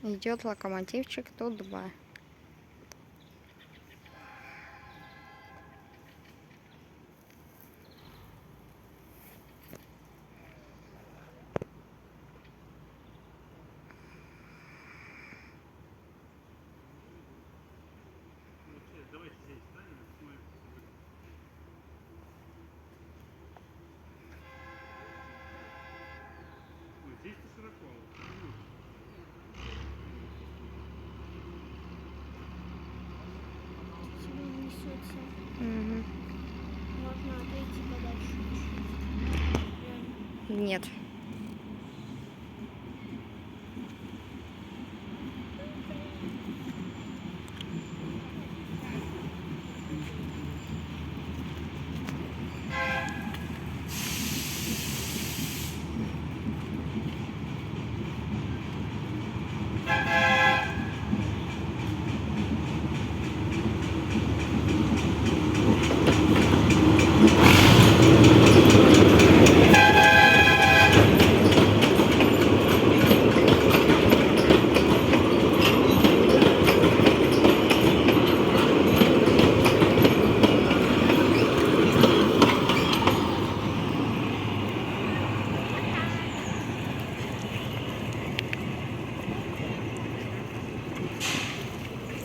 Идет локомотивчик Ту-2. Давайте здесь встанем, посмотрим. Вот здесь-то широко. Сюда несется. Угу. Можно отойти подальше. Нет.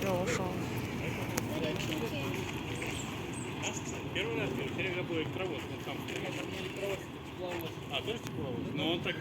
Все, ушел. Первый раз беру, серега был электровоз, вот там. А, тоже тепловоз? Но он так